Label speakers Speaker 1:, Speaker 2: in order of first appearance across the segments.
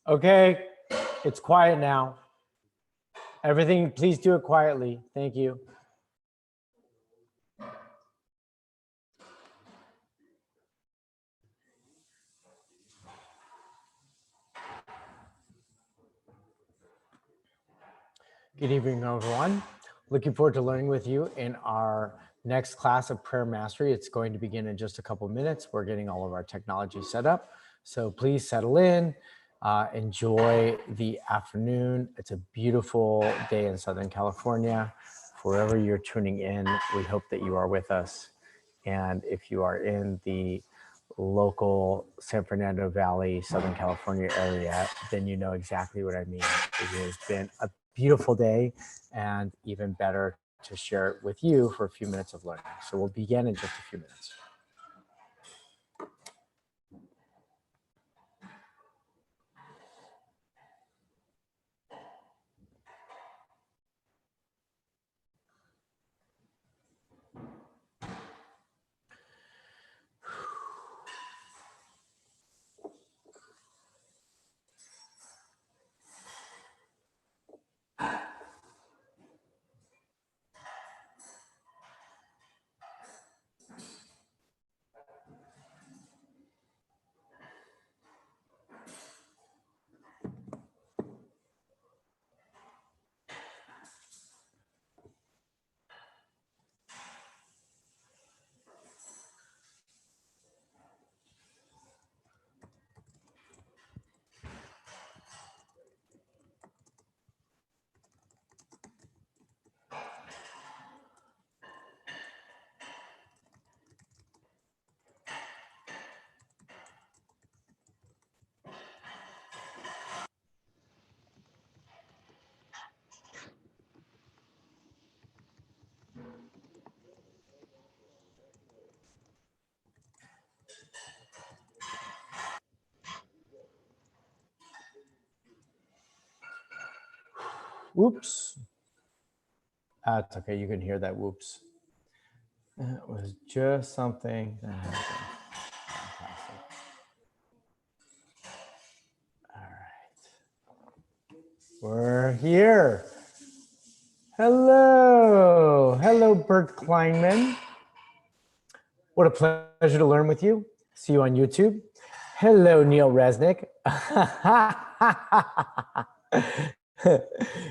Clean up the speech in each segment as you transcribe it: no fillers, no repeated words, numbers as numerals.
Speaker 1: Okay, it's quiet now. Everything, please do it quietly. Thank you. Good evening, everyone. Looking forward to learning with you in our next class of prayer mastery. It's going to begin in just a couple minutes. We're getting all of our technology set up. So please settle in, enjoy the afternoon. It's a beautiful day in Southern California. Wherever you're tuning in, we hope that you are with us. And if you are in the local San Fernando Valley, Southern California area, then you know exactly what I mean. It has been a beautiful day and even better to share it with you for a few minutes of learning. So we'll begin in just a few minutes. Whoops. That's okay. You can hear that. Whoops. That was just something that happened. Fantastic. All right. We're here. Hello. Hello, Bert Kleinman. What a pleasure to learn with you. See you on YouTube. Hello, Neil Resnick.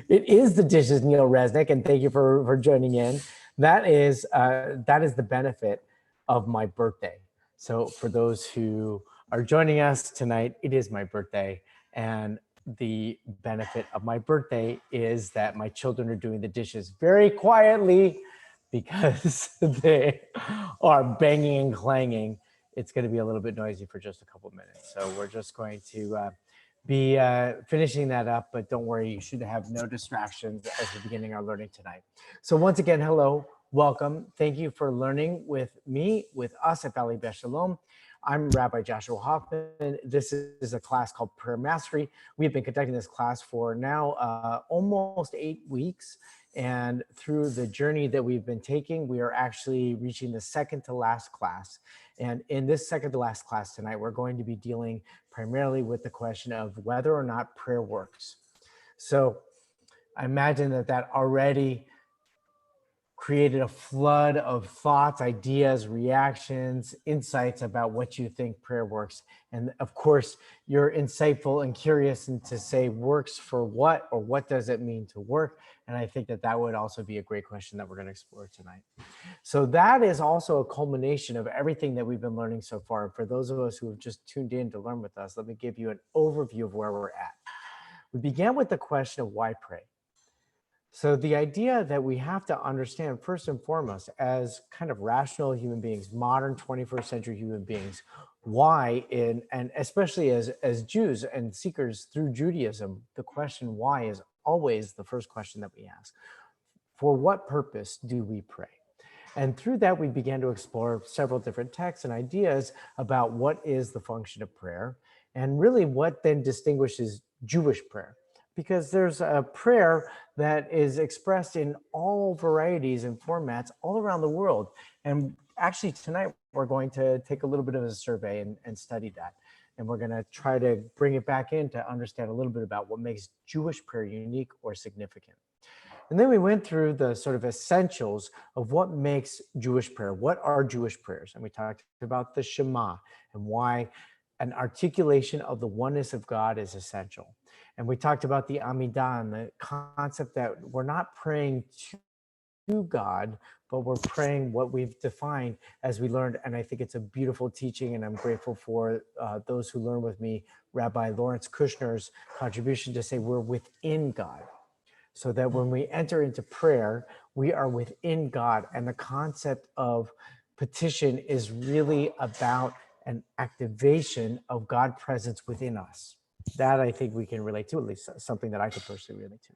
Speaker 1: It is the dishes, Neil Resnick, and thank you for joining in. That is the benefit of my birthday. So for those who are joining us tonight, it is my birthday, and the benefit of my birthday is that my children are doing the dishes very quietly because they are banging and clanging. It's going to be a little bit noisy for just a couple of minutes. So we're just going to be finishing that up, but don't worry, you should have no distractions as we're beginning our learning tonight. So once again, hello, welcome. Thank you for learning with me, with us at Valley Beth Shalom. I'm Rabbi Joshua Hoffman. This is a class called Prayer Mastery. We've been conducting this class for now almost 8 weeks. And through the journey that we've been taking, we are actually reaching the second to last class. And in this second to last class tonight, we're going to be dealing primarily with the question of whether or not prayer works. So I imagine that already created a flood of thoughts, ideas, reactions, insights about what you think prayer works. And of course, you're insightful and curious and to say works for what, or what does it mean to work? And I think that would also be a great question that we're going to explore tonight. So that is also a culmination of everything that we've been learning so far. For those of us who have just tuned in to learn with us, let me give you an overview of where we're at. We began with the question of why pray. So the idea that we have to understand first and foremost as kind of rational human beings, modern 21st century human beings, why and especially as Jews and seekers through Judaism, the question why is always the first question that we ask. For what purpose do we pray? And through that, we began to explore several different texts and ideas about what is the function of prayer and really what then distinguishes Jewish prayer. Because there's a prayer that is expressed in all varieties and formats all around the world. And actually tonight, we're going to take a little bit of a survey and study that. And we're going to try to bring it back in to understand a little bit about what makes Jewish prayer unique or significant. And then we went through the sort of essentials of what makes Jewish prayer. What are Jewish prayers? And we talked about the Shema and why an articulation of the oneness of God is essential. And we talked about the Amidah and the concept that we're not praying to God, but we're praying what we've defined as we learned. And I think it's a beautiful teaching, and I'm grateful for those who learn with me, Rabbi Lawrence Kushner's contribution to say we're within God. So that when we enter into prayer, we are within God. And the concept of petition is really about an activation of God presence within us. That I think we can relate to, at least something that I could personally relate to.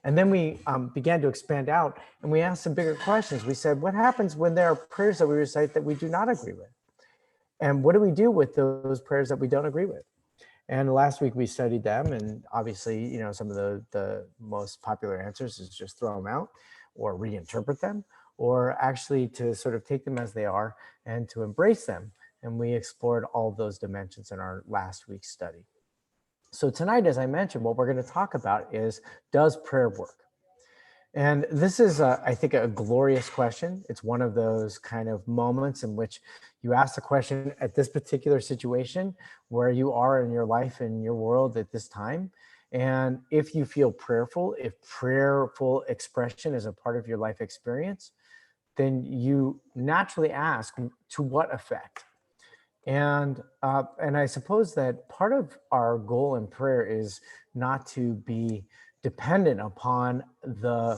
Speaker 1: And then we began to expand out and we asked some bigger questions. We said, what happens when there are prayers that we recite that we do not agree with? And what do we do with those prayers that we don't agree with? And last week we studied them, and obviously, you know, some of the most popular answers is just throw them out or reinterpret them, or actually to sort of take them as they are and to embrace them. And we explored all of those dimensions in our last week's study. So tonight, as I mentioned, what we're going to talk about is, does prayer work? And this is, I think, a glorious question. It's one of those kind of moments in which you ask the question at this particular situation, where you are in your life and your world at this time. And if you feel prayerful, if prayerful expression is a part of your life experience, then you naturally ask, to what effect? And I suppose that part of our goal in prayer is not to be dependent upon the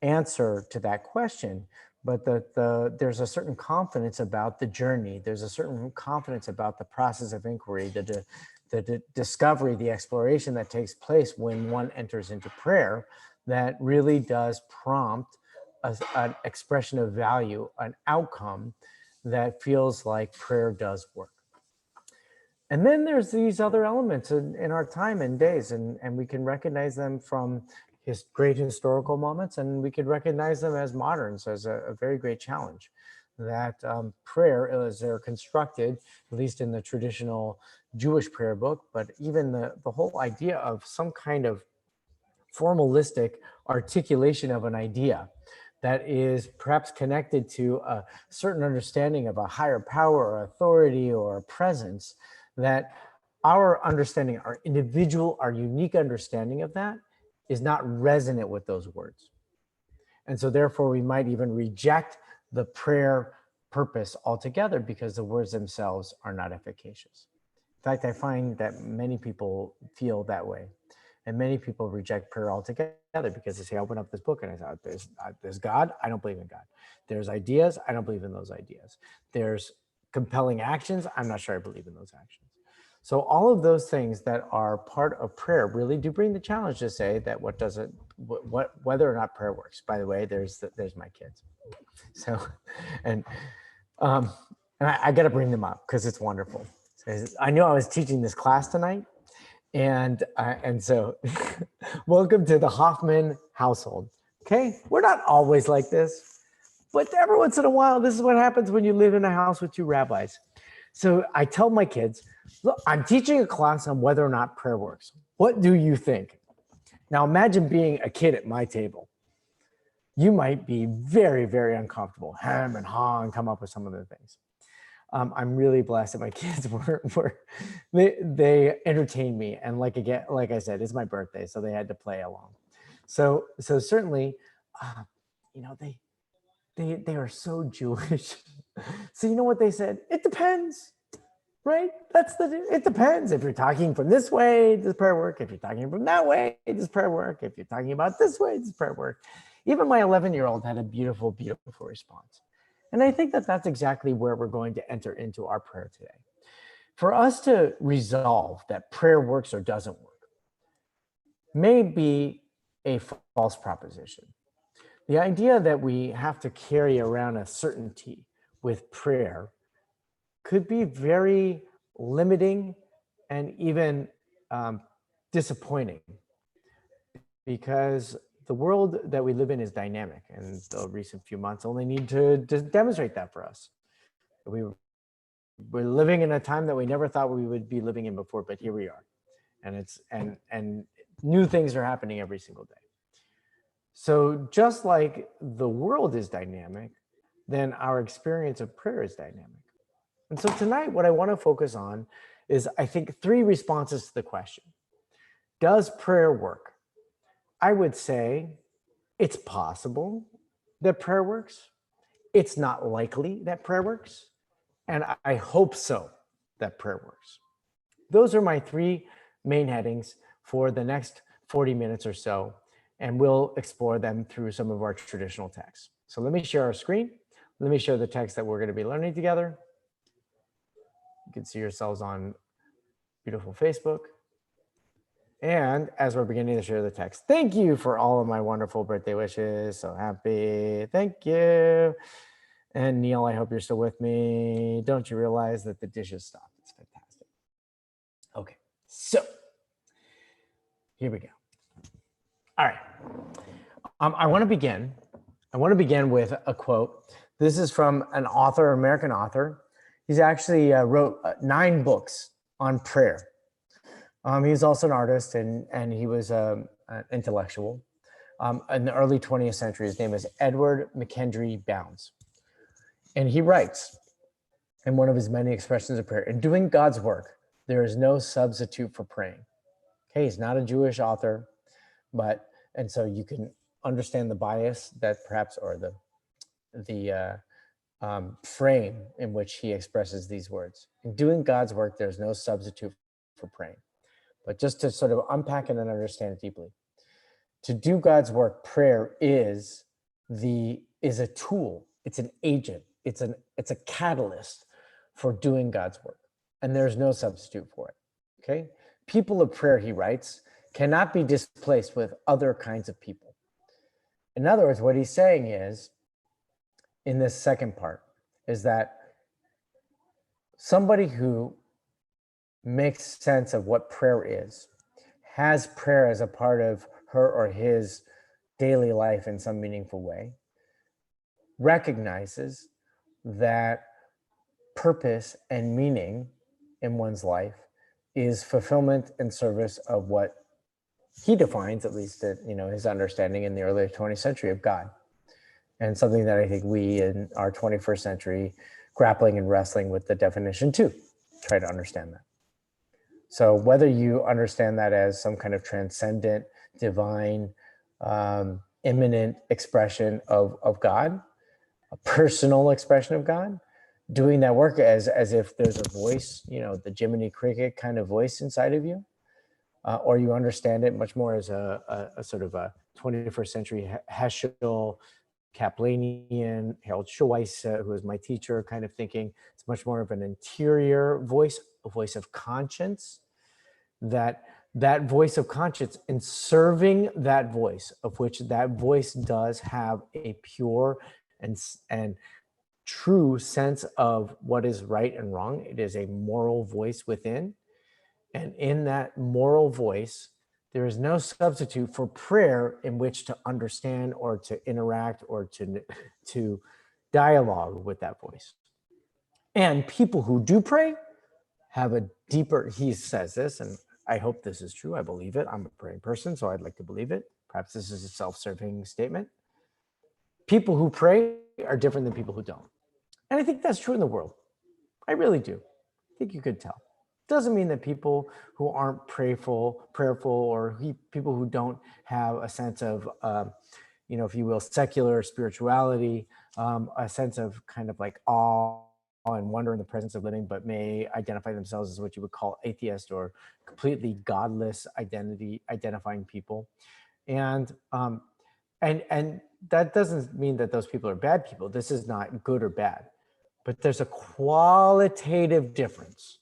Speaker 1: answer to that question, but that there's a certain confidence about the journey. There's a certain confidence about the process of inquiry, the discovery, the exploration that takes place when one enters into prayer, that really does prompt an expression of value, an outcome that feels like prayer does work. And then there's these other elements in our time and days, and we can recognize them from his great historical moments, and we could recognize them as moderns as a very great challenge. That prayer, as they're constructed, at least in the traditional Jewish prayer book, but even the whole idea of some kind of formalistic articulation of an idea that is perhaps connected to a certain understanding of a higher power or authority or a presence, that our understanding, our individual, our unique understanding of that is not resonant with those words. And so therefore we might even reject the prayer purpose altogether because the words themselves are not efficacious. In fact, I find that many people feel that way. And many people reject prayer altogether because they say, I open up this book and I thought, there's God, I don't believe in God. There's ideas, I don't believe in those ideas. There's compelling actions, I'm not sure I believe in those actions. So all of those things that are part of prayer really do bring the challenge to say that whether or not prayer works. By the way, there's my kids. So, and I got to bring them up because it's wonderful. So I knew I was teaching this class tonight. And so welcome to the Hoffman household. Okay, we're not always like this, but every once in a while, this is what happens when you live in a house with two rabbis. So I tell my kids, look, I'm teaching a class on whether or not prayer works. What do you think? Now imagine being a kid at my table. You might be very, very uncomfortable, hem and haw, and come up with some of the things. I'm really blessed that my kids they entertain me, and like I said, it's my birthday, so they had to play along. So certainly, you know, they are so Jewish. So you know what they said? It depends, right? It depends. If you're talking from this way, does prayer work? If you're talking from that way, does prayer work? If you're talking about this way, does prayer work? Even my 11-year-old had a beautiful, beautiful response. And I think that that's exactly where we're going to enter into our prayer today. For us to resolve that prayer works or doesn't work may be a false proposition. The idea that we have to carry around a certainty with prayer could be very limiting and even disappointing, because the world that we live in is dynamic, and the recent few months only need to demonstrate that for us. We we're living in a time that we never thought we would be living in before, but here we are. And new things are happening every single day. So just like the world is dynamic, then our experience of prayer is dynamic. And so tonight, what I want to focus on is, I think, 3 responses to the question. Does prayer work? I would say it's possible that prayer works. It's not likely that prayer works. And I hope so that prayer works. Those are my 3 main headings for the next 40 minutes or so, and we'll explore them through some of our traditional texts. So let me share our screen. Let me share the text that we're going to be learning together. You can see yourselves on beautiful Facebook. And as we're beginning to share the text, thank you for all of my wonderful birthday wishes. So happy. Thank you. And Neil, I hope you're still with me. Don't you realize that the dishes stopped? It's fantastic. Okay, so here we go. All right. I want to begin with a quote. This is from an author, American author. He's actually wrote 9 books on prayer. He was also an artist, and he was an intellectual. In the early 20th century, his name is Edward McKendry Bounds. And he writes, in one of his many expressions of prayer, in doing God's work, there is no substitute for praying. Okay, he's not a Jewish author, and so you can understand the bias that perhaps, or the frame in which he expresses these words. In doing God's work, there's no substitute for praying. But just to sort of unpack it and understand it deeply, to do God's work, prayer is a tool. It's an agent. It's a catalyst for doing God's work, and there's no substitute for it. Okay, people of prayer, he writes, cannot be displaced with other kinds of people. In other words, what he's saying is, in this second part, is that somebody who makes sense of what prayer is, has prayer as a part of her or his daily life in some meaningful way, recognizes that purpose and meaning in one's life is fulfillment and service of what he defines, at least at his understanding in the early 20th century, of God. And something that I think we in our 21st century grappling and wrestling with the definition too, try to understand that. So whether you understand that as some kind of transcendent, divine, immanent expression of God, a personal expression of God, doing that work as if there's a voice, the Jiminy Cricket kind of voice inside of you, or you understand it much more as a sort of a 21st century Heschel, Kaplanian, Harold Schweiss, who was my teacher, kind of thinking. It's much more of an interior voice, a voice of conscience, that voice of conscience, and serving that voice, of which that voice does have a pure and true sense of what is right and wrong. It is a moral voice within. And in that moral voice, there is no substitute for prayer in which to understand or to interact or to dialogue with that voice. And people who do pray have a deeper, he says this, and I hope this is true. I believe it. I'm a praying person, so I'd like to believe it. Perhaps this is a self-serving statement. People who pray are different than people who don't. And I think that's true in the world. I really do. I think you could tell. Doesn't mean that people who aren't prayerful, or people who don't have a sense of, if you will, secular spirituality, a sense of kind of like awe and wonder in the presence of living, but may identify themselves as what you would call atheist or completely godless identifying people. And that doesn't mean that those people are bad people. This is not good or bad, but there's a qualitative difference.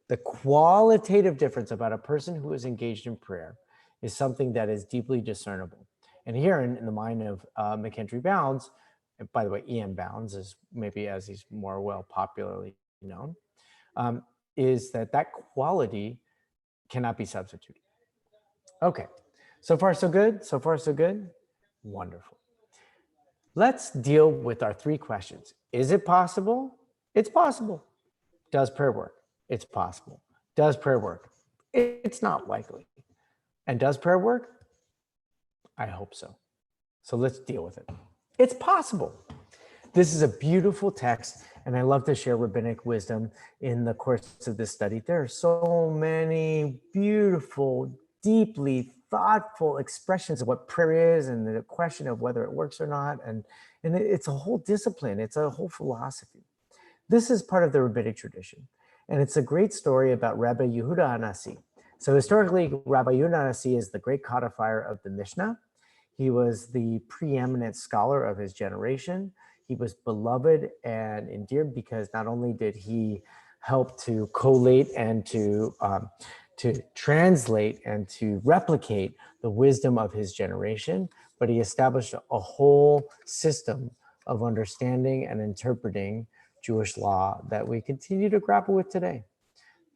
Speaker 1: The qualitative difference about a person who is engaged in prayer is something that is deeply discernible. And here in the mind of McKendry Bounds, and by the way, E.M. Bounds is maybe as he's more well popularly known, is that quality cannot be substituted. Okay, so far so good? So far so good? Wonderful. Let's deal with our 3 questions. Is it possible? It's possible. Does prayer work? It's possible. Does prayer work? It's not likely. And does prayer work? I hope so. So let's deal with it. It's possible. This is a beautiful text, and I love to share rabbinic wisdom in the course of this study. There are so many beautiful, deeply thoughtful expressions of what prayer is and the question of whether it works or not. And it's a whole discipline. It's a whole philosophy. This is part of the rabbinic tradition, and it's a great story about Rabbi Yehuda HaNasi. So historically, Rabbi Yehuda HaNasi is the great codifier of the Mishnah. He was the preeminent scholar of his generation. He was beloved and endeared because not only did he help to collate and to translate and to replicate the wisdom of his generation, but he established a whole system of understanding and interpreting Jewish law that we continue to grapple with today.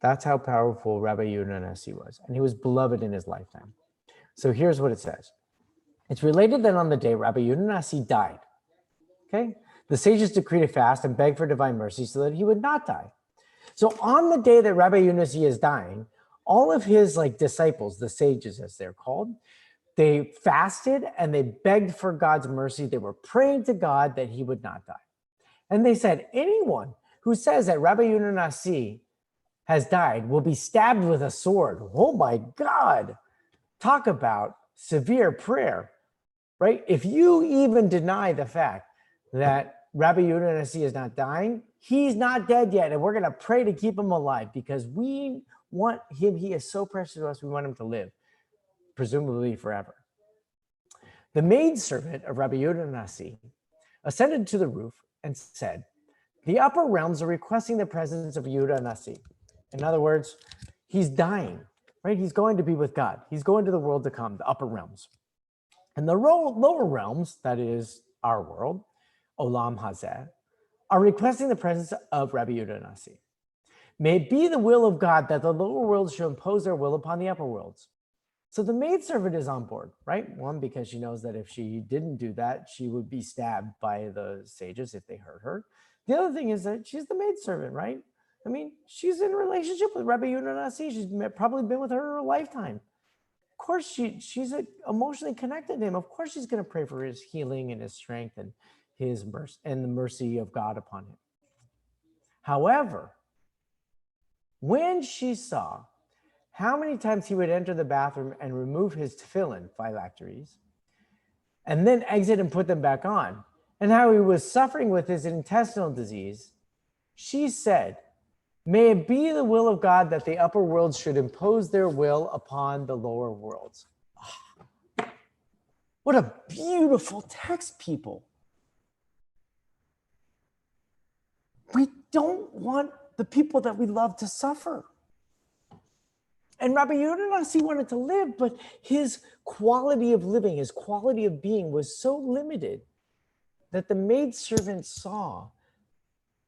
Speaker 1: That's how powerful Rabbi Yehuda HaNasi was, and he was beloved in his lifetime. So here's what it says. It's related that on the day Rabbi Yehuda HaNasi died, okay, the sages decreed a fast and begged for divine mercy so that he would not die. So on the day that Rabbi Yehuda HaNasi is dying, all of his disciples, the sages as they're called, they fasted and they begged for God's mercy. They were praying to God that he would not die. And they said, anyone who says that Rabbi Yehuda HaNasi has died will be stabbed with a sword. Oh my God. Talk about severe prayer, right? If you even deny the fact that Rabbi Yehuda HaNasi is not dying, he's not dead yet. And we're going to pray to keep him alive because we want him. He is so precious to us. We want him to live, presumably forever. The maidservant of Rabbi Yehuda HaNasi ascended to the roof and said, the upper realms are requesting the presence of Yehuda HaNasi. In other words, he's dying, right? He's going to be with God. He's going to the world to come, the upper realms. And the lower realms, that is our world, Olam Hazeh, are requesting the presence of Rabbi Yehuda HaNasi. May it be the will of God that the lower worlds should impose their will upon the upper worlds. So the maidservant is on board, right? One, because she knows that if she didn't do that, she would be stabbed by the sages if they hurt her. The other thing is that she's the maidservant, right? I mean, she's in a relationship with Rabbi Yehuda HaNasi. She's probably been with her lifetime. Of course, she's emotionally connected to him. Of course, she's going to pray for his healing and his strength and his mercy and the mercy of God upon him. However, when she saw how many times he would enter the bathroom and remove his tefillin, phylacteries, and then exit and put them back on, and how he was suffering with his intestinal disease, she said, may it be the will of God that the upper worlds should impose their will upon the lower worlds. Oh, what a beautiful text, people. We don't want the people that we love to suffer. And Rabbi Yehuda HaNasi wanted to live, but his quality of living, his quality of being was so limited that the maidservant saw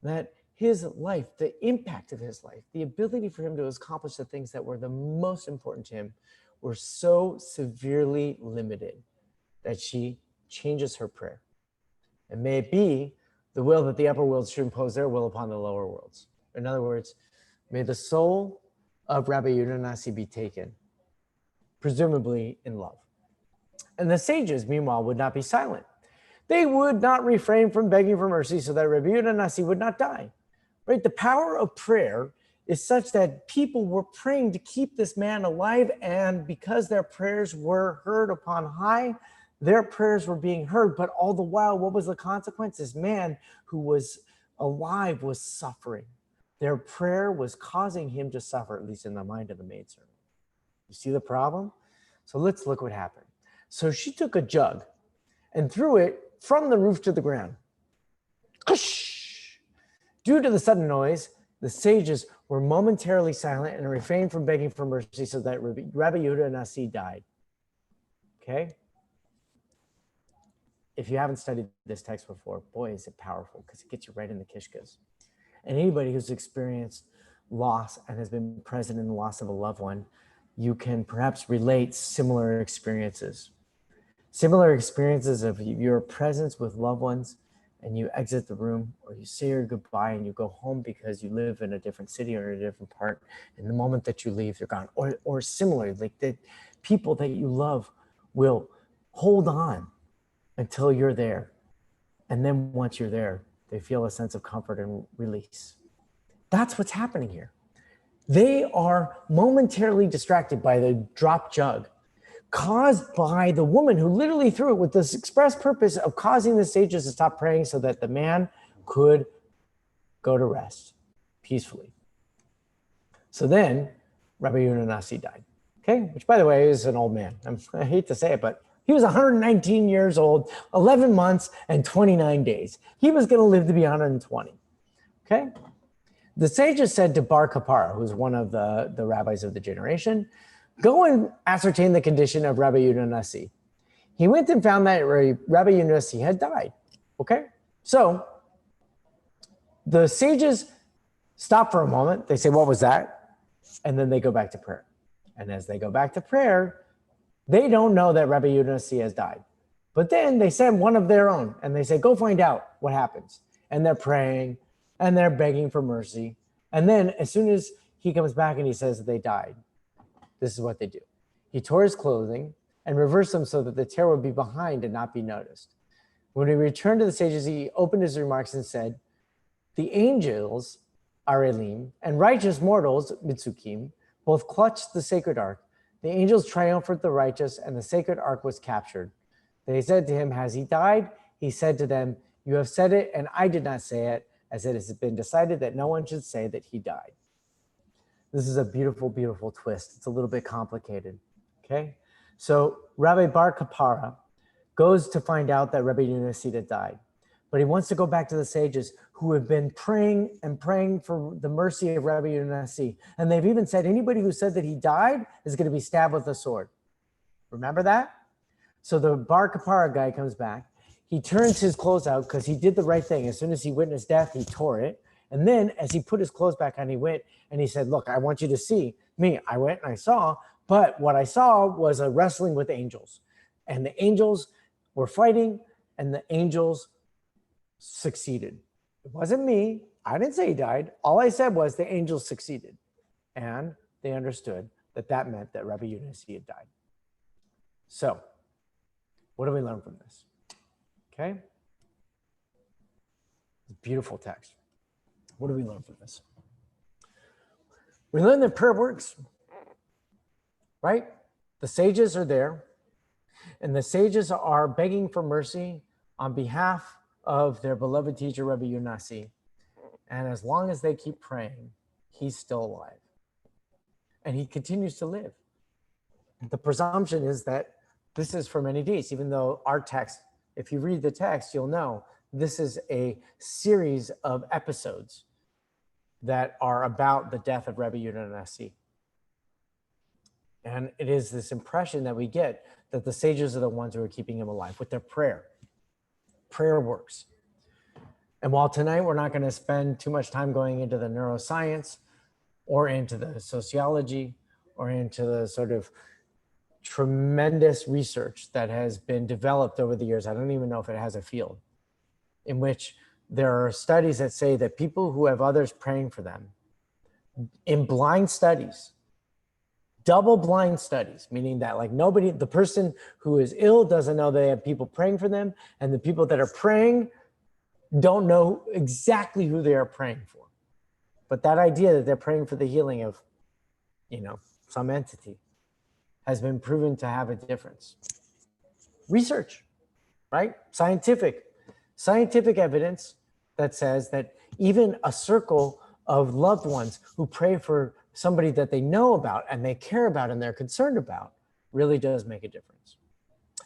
Speaker 1: that his life, the impact of his life, the ability for him to accomplish the things that were the most important to him were so severely limited that she changes her prayer. And may it be the will that the upper worlds should impose their will upon the lower worlds. In other words, may the soul of Rabbi Yehuda HaNasi be taken, presumably in love. And the sages, meanwhile, would not be silent. They would not refrain from begging for mercy so that Rabbi Yehuda HaNasi would not die. Right? The power of prayer is such that people were praying to keep this man alive, and because their prayers were heard upon high, their prayers were being heard. But all the while, what was the consequence? This man who was alive was suffering. Their prayer was causing him to suffer, at least in the mind of the maidservant. You see the problem? So let's look what happened. So she took a jug and threw it from the roof to the ground. Due to the sudden noise, the sages were momentarily silent and refrained from begging for mercy so that Rabbi Yehuda HaNasi died. Okay? If you haven't studied this text before, boy, is it powerful because it gets you right in the kishkas. And anybody who's experienced loss and has been present in the loss of a loved one, you can perhaps relate similar experiences. Similar experiences of your presence with loved ones and you exit the room, or you say your goodbye and you go home because you live in a different city or a different part. And the moment that you leave, they're gone. Or similarly, like the people that you love will hold on until you're there. And then once you're there, they feel a sense of comfort and release. That's what's happening here. They are momentarily distracted by the drop jug caused by the woman who literally threw it with this express purpose of causing the sages to stop praying so that the man could go to rest peacefully. So then Rabbi Yonah Nasi died, okay? Which, by the way, is an old man. I hate to say it, but he was 119 years old, 11 months, and 29 days. He was going to live to be 120, okay? The sages said to Bar Kapara, who's one of the rabbis of the generation, go and ascertain the condition of Rabbi Yonah Nasi. He went and found that Rabbi Yonah Nasi had died, okay? So the sages stop for a moment. They say, what was that? And then they go back to prayer. And as they go back to prayer, they don't know that Rabbi Yonah Nasi has died. But then they send one of their own and they say, go find out what happens. And they're praying and they're begging for mercy. And then as soon as he comes back and he says that they died, this is what they do. He tore his clothing and reversed them so that the tear would be behind and not be noticed. When he returned to the sages, he opened his remarks and said, the angels, Arelim, and righteous mortals, Mitsukim, both clutched the sacred ark. The angels triumphed the righteous, and the sacred ark was captured. They said to him, has he died? He said to them, you have said it, and I did not say it, as it has been decided that no one should say that he died. This is a beautiful, beautiful twist. It's a little bit complicated, okay? So Rabbi Bar Kapara goes to find out that Rabbi Yonah Nasi died, but he wants to go back to the sages who have been praying and praying for the mercy of Rabbi Yonah Nasi. And they've even said anybody who said that he died is going to be stabbed with a sword. Remember that? So the Bar Kapara guy comes back. He turns his clothes out because he did the right thing. As soon as he witnessed death, he tore it. And then as he put his clothes back on, he went and he said, look, I want you to see me. I went and I saw, but what I saw was a wrestling with angels. And the angels were fighting and the angels succeeded. It wasn't me. I didn't say he died. All I said was the angels succeeded. And they understood that that meant that Rabbi Yonah Nasi had died. So what do we learn from this? Okay. Beautiful text. What do we learn from this? We learn that prayer works, right? The sages are there, and the sages are begging for mercy on behalf of their beloved teacher, Rabbi Yonah Nasi. And as long as they keep praying, he's still alive. And he continues to live. The presumption is that this is for many days, even though our text, if you read the text, you'll know this is a series of episodes that are about the death of Rabbi Yonah Nasi. And it is this impression that we get that the sages are the ones who are keeping him alive with their prayer. Prayer works. And while tonight we're not going to spend too much time going into the neuroscience or into the sociology or into the sort of tremendous research that has been developed over the years, I don't even know if it has a field, in which there are studies that say that people who have others praying for them in blind studies, double blind studies, meaning that like nobody, the person who is ill doesn't know they have people praying for them, and the people that are praying don't know exactly who they are praying for. But that idea that they're praying for the healing of, some entity has been proven to have a difference. Research, right? Scientific evidence that says that even a circle of loved ones who pray for somebody that they know about and they care about and they're concerned about really does make a difference.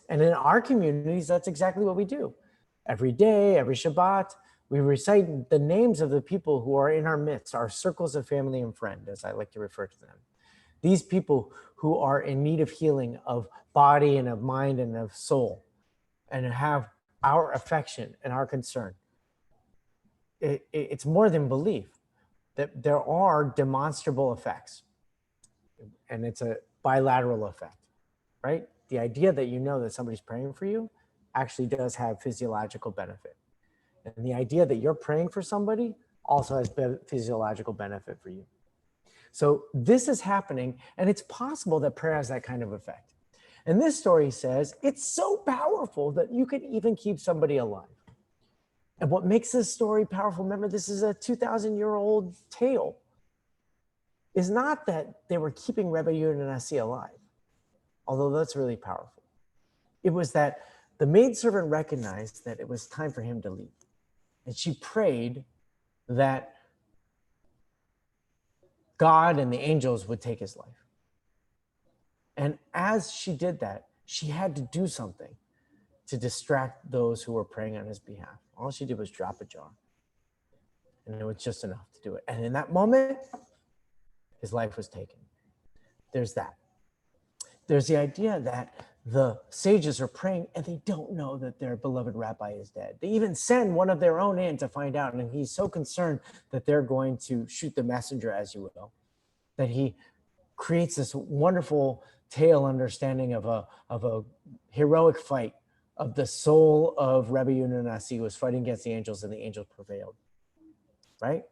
Speaker 1: And in our communities, that's exactly what we do. Every day, every Shabbat, we recite the names of the people who are in our midst, our circles of family and friend, as I like to refer to them. These people who are in need of healing of body and of mind and of soul, and have our affection and our concern. It's more than belief, that there are demonstrable effects, and it's a bilateral effect, right? The idea that you know that somebody's praying for you actually does have physiological benefit. And the idea that you're praying for somebody also has physiological benefit for you. So this is happening, and it's possible that prayer has that kind of effect. And this story says it's so powerful that you could even keep somebody alive. And what makes this story powerful, remember, this is a 2,000-year-old tale, is not that they were keeping Rebbe Yehuda Nasi alive, although that's really powerful. It was that the maidservant recognized that it was time for him to leave. And she prayed that God and the angels would take his life. And as she did that, she had to do something to distract those who were praying on his behalf. All she did was drop a jar. And it was just enough to do it. And in that moment, his life was taken. There's that. There's the idea that the sages are praying and they don't know that their beloved rabbi is dead. They even send one of their own in to find out. And he's so concerned that they're going to shoot the messenger, as you will, that he creates this wonderful tale understanding of a heroic fight of the soul of Rebbe Yehuda Nasi was fighting against the angels, and the angels prevailed, right?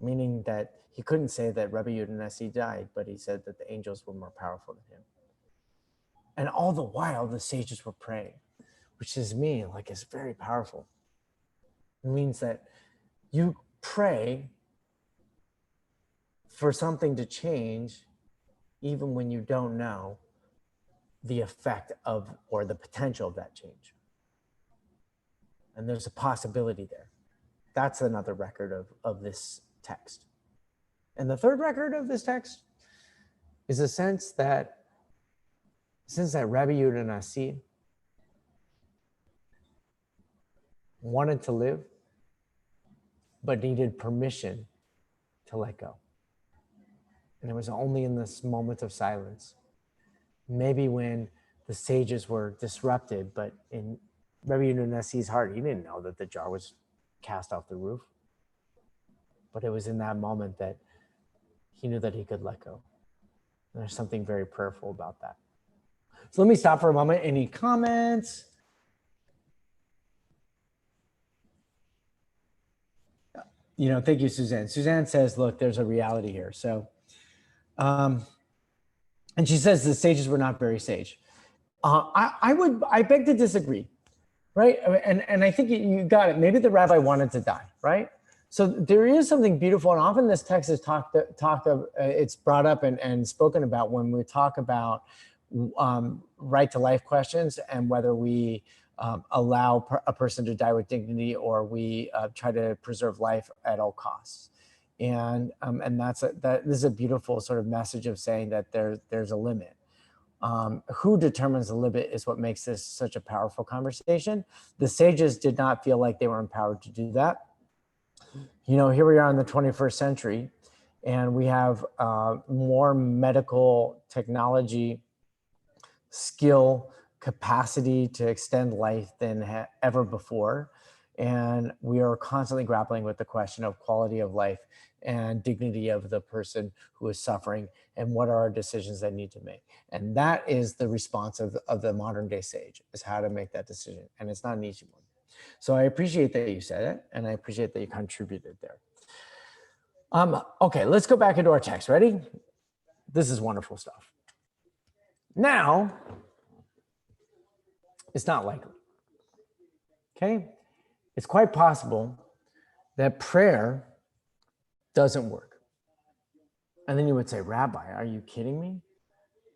Speaker 1: Meaning that he couldn't say that Rebbe Yehuda Nasi died, but he said that the angels were more powerful than him. And all the while, the sages were praying, which is me, like, it's very powerful. It means that you pray for something to change even when you don't know the effect of or the potential of that change. And there's a possibility there. That's another record of this text. And the third record of this text is a sense that Rabbi Yehuda Nasi wanted to live, but needed permission to let go. And it was only in this moment of silence, maybe when the sages were disrupted, but in Rabbi Yehuda Nasi's heart, he didn't know that the jar was cast off the roof. But it was in that moment that he knew that he could let go. And there's something very prayerful about that. So let me stop for a moment. Any comments? Thank you, Suzanne. Suzanne says, look, there's a reality here. So, and she says the sages were not very sage. I beg to disagree, right? And I think you got it. Maybe the rabbi wanted to die, right? So there is something beautiful, and often this text is it's brought up and spoken about when we talk about right to life questions and whether we allow a person to die with dignity or we try to preserve life at all costs. And this is a beautiful sort of message of saying that there's a limit. Who determines the limit is what makes this such a powerful conversation. The sages did not feel like they were empowered to do that. Here we are in the 21st century, and we have more medical technology, skill, capacity to extend life than ever before. And we are constantly grappling with the question of quality of life and dignity of the person who is suffering, and what are our decisions that need to make. And that is the response of the modern day sage, is how to make that decision. And it's not an easy one. So I appreciate that you said it, and I appreciate that you contributed there. Okay, let's go back into our text. Ready? This is wonderful stuff. Now, it's not likely. Okay? It's quite possible that prayer doesn't work. And then you would say, Rabbi, are you kidding me?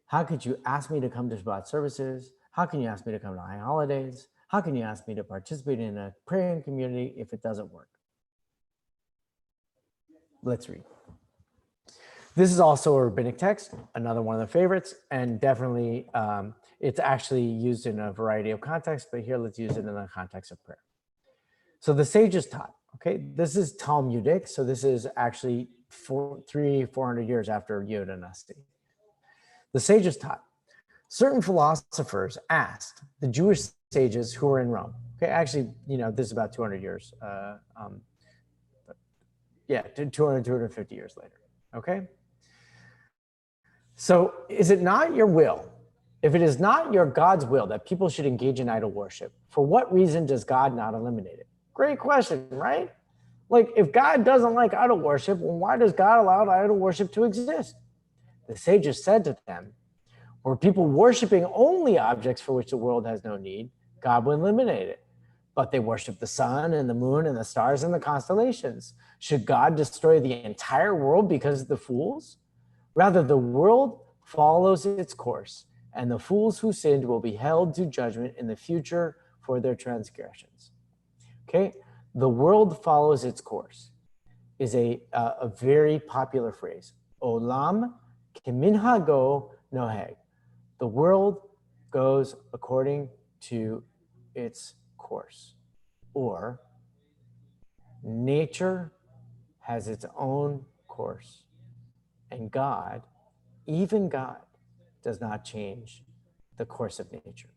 Speaker 1: How could you ask me to come to Shabbat services? How can you ask me to come to high holidays? How can you ask me to participate in a praying community if it doesn't work? Let's read. This is also a rabbinic text, another one of the favorites, and definitely it's actually used in a variety of contexts, but here let's use it in the context of prayer. So the sages taught, okay, this is Talmudic, so this is actually 400 years after Yehuda Nasi. The sages taught, certain philosophers asked the Jewish sages who were in Rome. Okay, actually, this is about 200 years. 250 years later. Okay. So is it not your will? If it is not your God's will that people should engage in idol worship, for what reason does God not eliminate it? Great question, right? Like, if God doesn't like idol worship, well, why does God allow idol worship to exist? The sages said to them, were people worshiping only objects for which the world has no need, God would eliminate it. But they worship the sun and the moon and the stars and the constellations. Should God destroy the entire world because of the fools? Rather, the world follows its course, and the fools who sinned will be held to judgment in the future for their transgressions. Okay, the world follows its course is a very popular phrase. Olam keminhago noheg. The world goes according to its course, or nature has its own course, and God, even God, does not change the course of nature.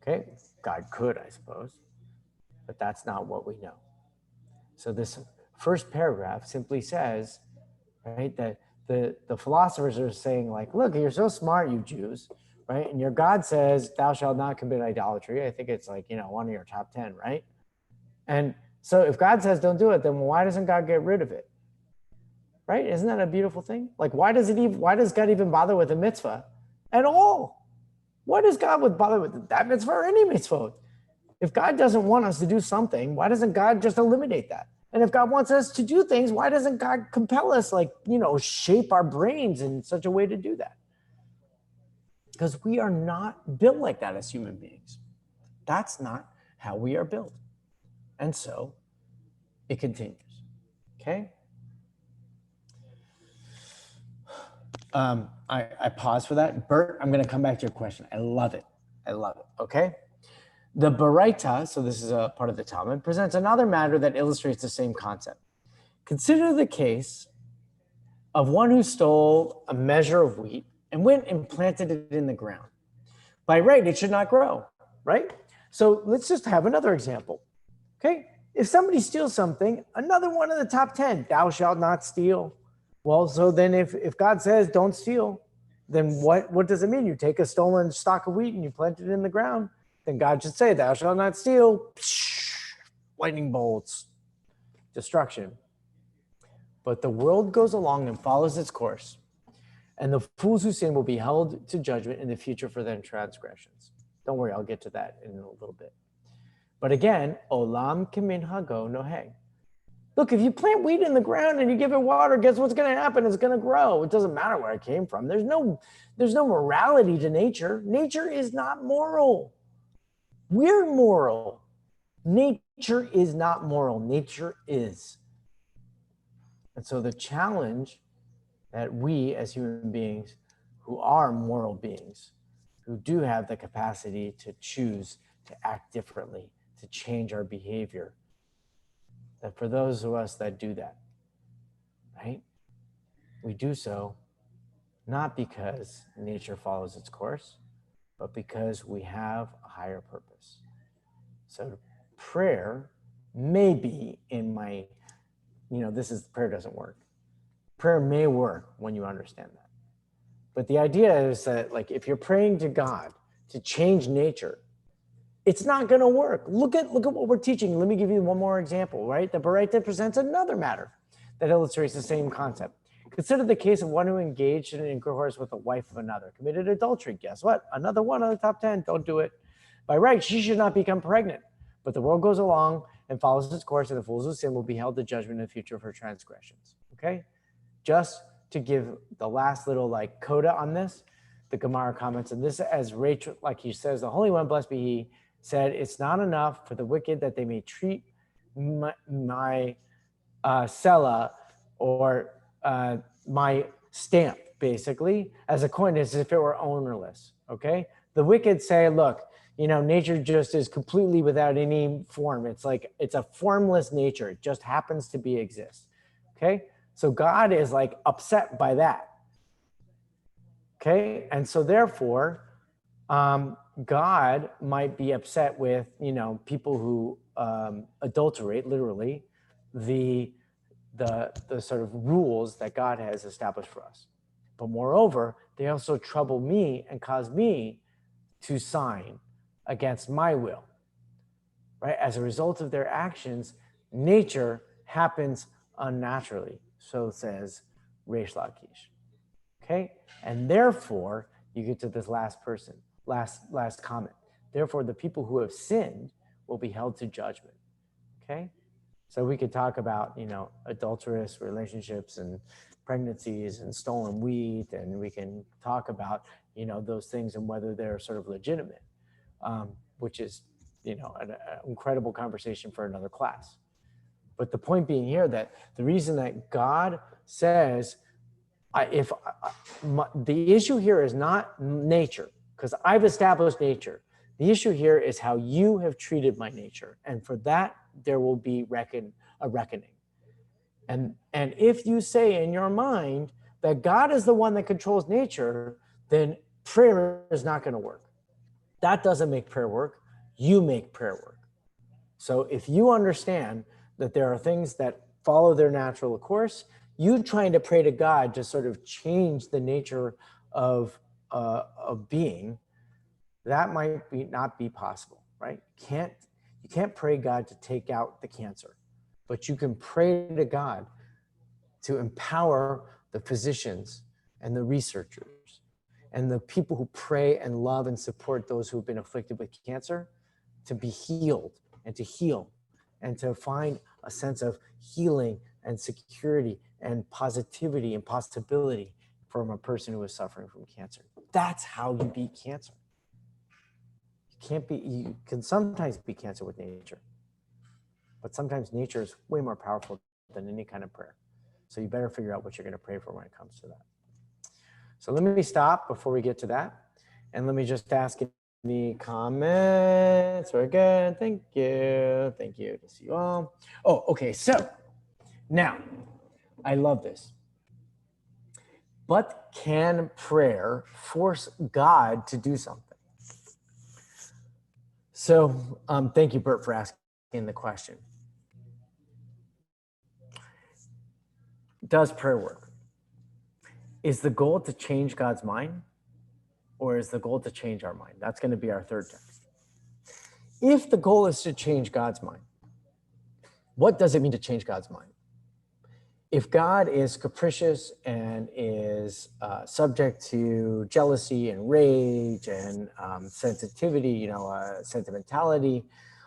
Speaker 1: Okay, God could, I suppose, but that's not what we know. So this first paragraph simply says, right, that the philosophers are saying, like, look, you're so smart, you Jews, right? And your God says, thou shalt not commit idolatry. I think it's like, one of your top 10, right? And so if God says don't do it, then why doesn't God get rid of it? Right? Isn't that a beautiful thing? Like, why does God even bother with a mitzvah at all? Why does God bother with that mitzvah or any mitzvah? If God doesn't want us to do something, why doesn't God just eliminate that? And if God wants us to do things, why doesn't God compel us, shape our brains in such a way to do that? Because we are not built like that as human beings. That's not how we are built. And so it continues. Okay? I pause for that. Bert, I'm going to come back to your question. I love it. Okay? The Baraita, so this is a part of the Talmud, presents another matter that illustrates the same concept. Consider the case of one who stole a measure of wheat and went and planted it in the ground. By right, it should not grow, right? So let's just have another example, okay? If somebody steals something, another one of the top 10, thou shalt not steal. Well, so then if God says don't steal, then what does it mean? You take a stolen stalk of wheat and you plant it in the ground. Then God should say, thou shalt not steal, lightning bolts, destruction. But the world goes along and follows its course, and the fools who sin will be held to judgment in the future for their transgressions. Don't worry, I'll get to that in a little bit. But again, olam keminhago noheg. Look, if you plant wheat in the ground and you give it water, guess what's going to happen? It's going to grow. It doesn't matter where it came from. There's no morality to nature. Nature is not moral. We're moral. Nature is not moral. Nature is. And so the challenge that we as human beings who are moral beings, who do have the capacity to choose to act differently, to change our behavior, that for those of us that do that, right, we do so not because nature follows its course, but because we have a higher purpose. So prayer may be in my, prayer doesn't work. Prayer may work when you understand that. But the idea is that, like, if you're praying to God to change nature, it's not going to work. Look at what we're teaching. Let me give you one more example, right? The Baraita presents another matter that illustrates the same concept. Consider the case of one who engaged in intercourse with the wife of another, committed adultery. Guess what? Another one of the top 10. Don't do it. By right, she should not become pregnant. But the world goes along and follows its course, and the fools who sin will be held to judgment in the future for transgressions. Okay? Just to give the last little coda on this, the Gemara comments, and this, as Rachel, like he says, the Holy One, blessed be he, said, it's not enough for the wicked that they may treat my sela, or my stamp, basically, as a coin, as if it were ownerless, okay? The wicked say, look, nature just is completely without any form. It's a formless nature. It just happens to exist, okay? So God is upset by that, okay? And so therefore, God might be upset with, people who adulterate, literally, the sort of rules that God has established for us. But moreover, they also trouble me and cause me to sign against my will. right? As a result of their actions, nature happens unnaturally. So says Reish Lakish. Okay? And therefore, you get to this last comment. Therefore, the people who have sinned will be held to judgment. Okay? So we could talk about, adulterous relationships and pregnancies and stolen wheat, and we can talk about, those things and whether they're sort of legitimate, which is, an incredible conversation for another class. But the point being here that the reason that God says, the issue here is not nature, because I've established nature. The issue here is how you have treated my nature. And for that, there will be a reckoning. And if you say in your mind that God is the one that controls nature, then prayer is not going to work. That doesn't make prayer work. You make prayer work. So if you understand that there are things that follow their natural course, you trying to pray to God to sort of change the nature of being, that might not be possible, right? You can't pray God to take out the cancer, but you can pray to God to empower the physicians and the researchers and the people who pray and love and support those who have been afflicted with cancer to be healed and to heal and to find a sense of healing and security and positivity and possibility from a person who is suffering from cancer. That's how you beat cancer. You can sometimes beat cancer with nature, but sometimes nature is way more powerful than any kind of prayer. So you better figure out what you're going to pray for when it comes to that. So let me stop before we get to that. And let me just ask any comments. Very good. Thank you. Thank you. To see you all. Oh, okay. So now, I love this. But can prayer force God to do something? So thank you, Bert, for asking the question. Does prayer work? Is the goal to change God's mind, or is the goal to change our mind? That's going to be our third text. If the goal is to change God's mind, what does it mean to change God's mind? If God is capricious and is subject to jealousy and rage and sensitivity, sentimentality,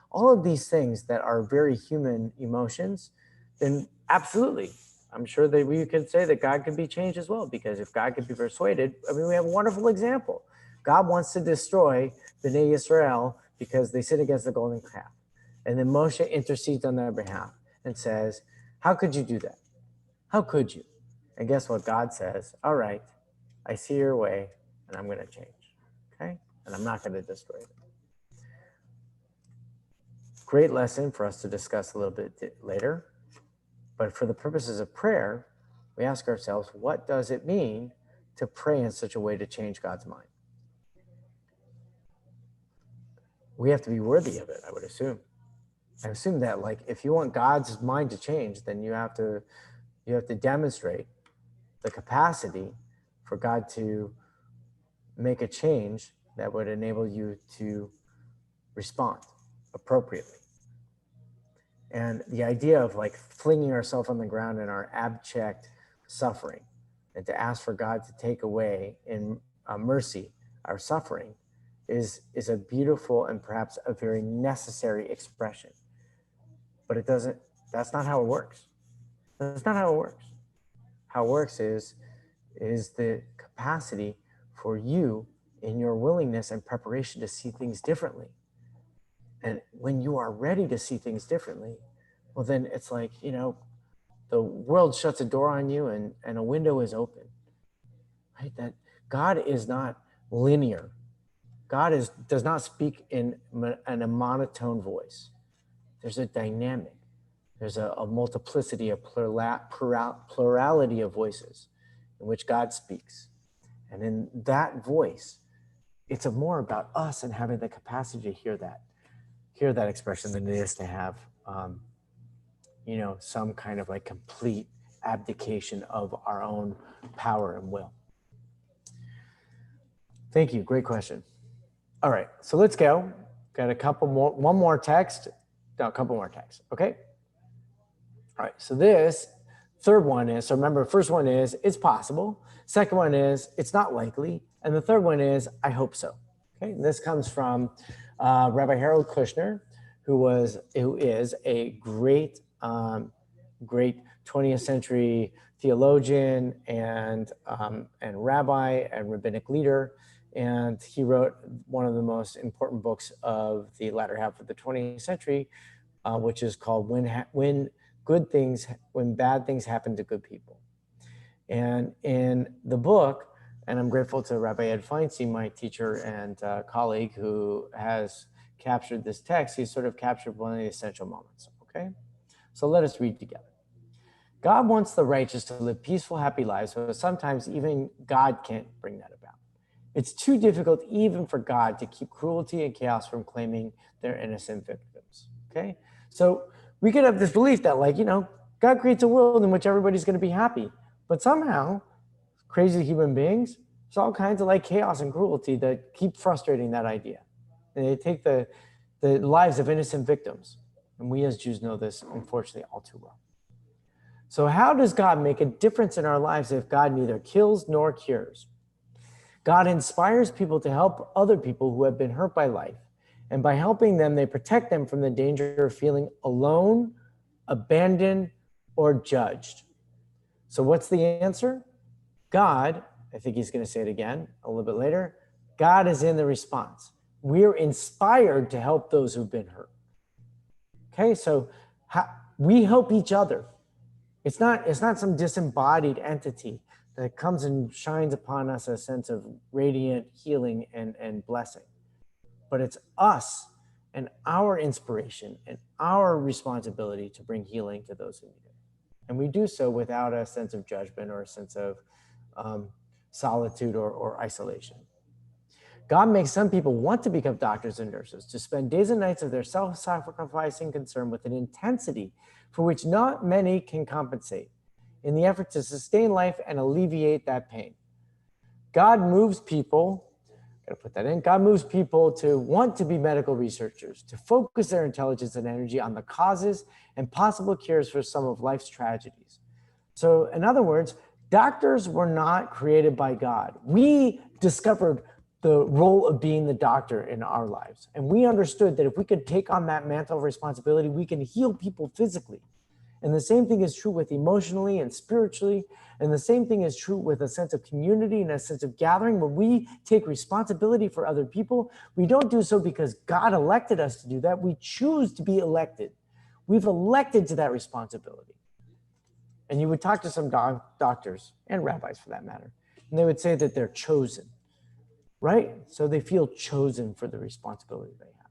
Speaker 1: all of these things that are very human emotions, then absolutely, I'm sure that we could say that God could be changed as well, because if God could be persuaded, we have a wonderful example. God wants to destroy Bnei Yisrael because they sin against the golden calf. And then Moshe intercedes on their behalf and says, how could you do that? How could you? And guess what? God says, all right, I see your way and I'm going to change. Okay? And I'm not going to destroy it. Great lesson for us to discuss a little bit later. But for the purposes of prayer, we ask ourselves, what does it mean to pray in such a way to change God's mind? We have to be worthy of it, I would assume. I assume that, if you want God's mind to change, then you have to demonstrate the capacity for God to make a change that would enable you to respond appropriately. And the idea of flinging ourselves on the ground in our abject suffering and to ask for God to take away in mercy our suffering is a beautiful and perhaps a very necessary expression. But that's not how it works. That's not how it works. How it works is the capacity for you in your willingness and preparation to see things differently. And when you are ready to see things differently, well, then it's the world shuts a door on you and a window is open, right? That God is not linear. God does not speak in a monotone voice. There's a dynamic. There's a multiplicity, a plurality of voices in which God speaks. And in that voice, it's more about us and having the capacity to hear that expression than it is to have, some kind of complete abdication of our own power and will. Thank you. Great question. All right, so let's go. Got one more text, No, a couple more texts. Okay. All right. So this third one is, so remember, first one is, it's possible. Second one is, it's not likely. And the third one is, I hope so. Okay. And this comes from Rabbi Harold Kushner, who is a great, great 20th century theologian and rabbi and rabbinic leader. And he wrote one of the most important books of the latter half of the 20th century, which is called When Bad Things Happen to Good People. And in the book, and I'm grateful to Rabbi Ed Feinstein, my teacher and colleague, who has captured this text. He's sort of captured one of the essential moments. Okay, so let us read together. God wants the righteous to live peaceful, happy lives, but sometimes even God can't bring that about. It's too difficult even for God to keep cruelty and chaos from claiming their innocent victims. Okay, so we could have this belief that, like, God creates a world in which everybody's going to be happy, but somehow crazy human beings, there's all kinds of like chaos and cruelty that keep frustrating that idea. And they take the lives of innocent victims. And we as Jews know this, unfortunately, all too well. So how does God make a difference in our lives if God neither kills nor cures? God inspires people to help other people who have been hurt by life. And by helping them, they protect them from the danger of feeling alone, abandoned, or judged. So what's the answer? God, I think he's going to say it again a little bit later, God is in the response. We're inspired to help those who've been hurt. Okay, so we help each other. It's not some disembodied entity that comes and shines upon us a sense of radiant healing and blessing. But it's us and our inspiration and our responsibility to bring healing to those who need it. And we do so without a sense of judgment or a sense of solitude or isolation. God makes some people want to become doctors and nurses, to spend days and nights of their self-sacrificing concern with an intensity for which not many can compensate, in the effort to sustain life and alleviate that pain. God moves people, God moves people to want to be medical researchers, to focus their intelligence and energy on the causes and possible cures for some of life's tragedies. So in other words, doctors were not created by God. We discovered the role of being the doctor in our lives. And we understood that if we could take on that mantle of responsibility, we can heal people physically. And the same thing is true with emotionally and spiritually. And the same thing is true with a sense of community and a sense of gathering. When we take responsibility for other people, we don't do so because God elected us to do that. We choose to be elected. We've elected to that responsibility. And you would talk to some doctors and rabbis for that matter, and they would say that they're chosen, right? So they feel chosen for the responsibility they have.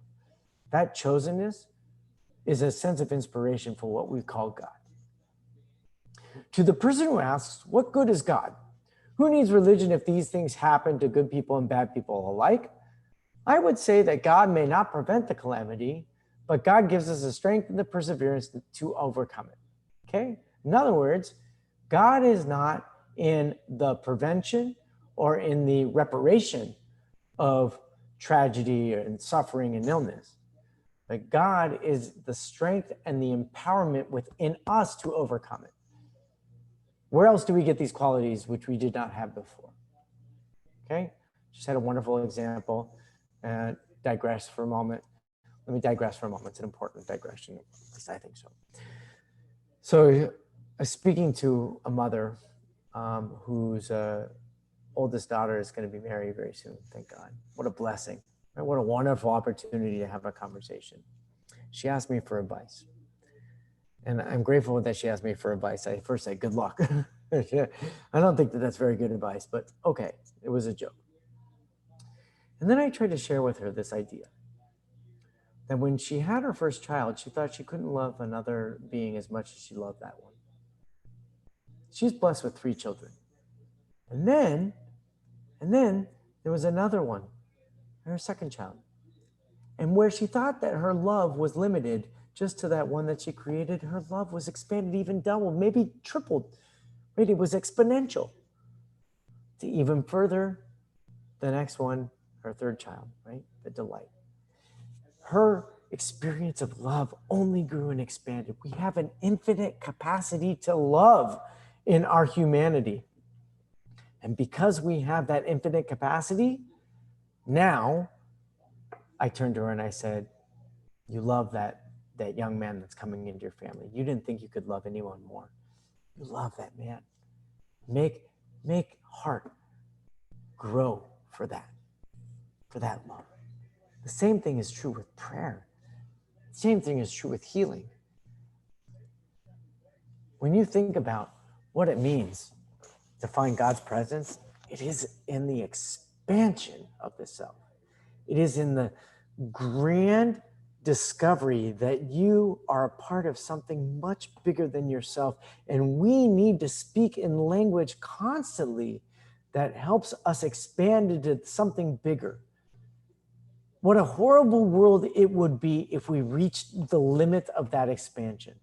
Speaker 1: That chosenness is a sense of inspiration for what we call God. To the person who asks, what good is God? Who needs religion if these things happen to good people and bad people alike? I would say that God may not prevent the calamity, but God gives us the strength and the perseverance to overcome it. Okay? In other words, God is not in the prevention or in the reparation of tragedy and suffering and illness. But God is the strength and the empowerment within us to overcome it. Where else do we get these qualities which we did not have before? Okay, just had a wonderful example. Digress for a moment. Let me digress for a moment. It's an important digression, at least I think so. So speaking to a mother whose oldest daughter is going to be married very soon, thank God. What a blessing. Right? What a wonderful opportunity to have a conversation. She asked me for advice. And I'm grateful that she asked me for advice. I first said, good luck. I don't think that that's very good advice, but okay, it was a joke. And then I tried to share with her this idea that when she had her first child, she thought she couldn't love another being as much as she loved that one. She's blessed with 3 children. And then there was another one, her second child. And where she thought that her love was limited just to that one that she created, her love was expanded even double, maybe tripled. Right? It was exponential to even further the next one, her third child, right? The delight. Her experience of love only grew and expanded. We have an infinite capacity to love in our humanity. And because we have that infinite capacity, now I turned to her and I said, you love that young man that's coming into your family. You didn't think you could love anyone more. You love that man. Make heart grow for that love. The same thing is true with prayer. The same thing is true with healing. When you think about what it means to find God's presence, it is in the expansion of the self. It is in the grand discovery that you are a part of something much bigger than yourself. And we need to speak in language constantly that helps us expand into something bigger. What a horrible world it would be if we reached the limit of that expansion.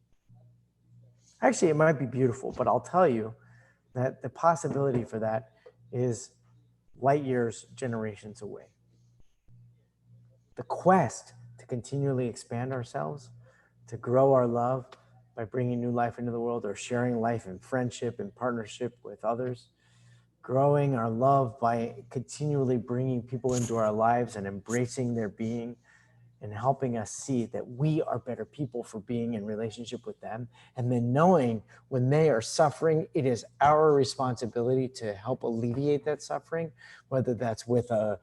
Speaker 1: Actually, it might be beautiful, but I'll tell you that the possibility for that is light years, generations away. The quest to continually expand ourselves, to grow our love by bringing new life into the world, or sharing life in friendship and partnership with others, growing our love by continually bringing people into our lives and embracing their being and helping us see that we are better people for being in relationship with them. And then knowing when they are suffering, it is our responsibility to help alleviate that suffering, whether that's with a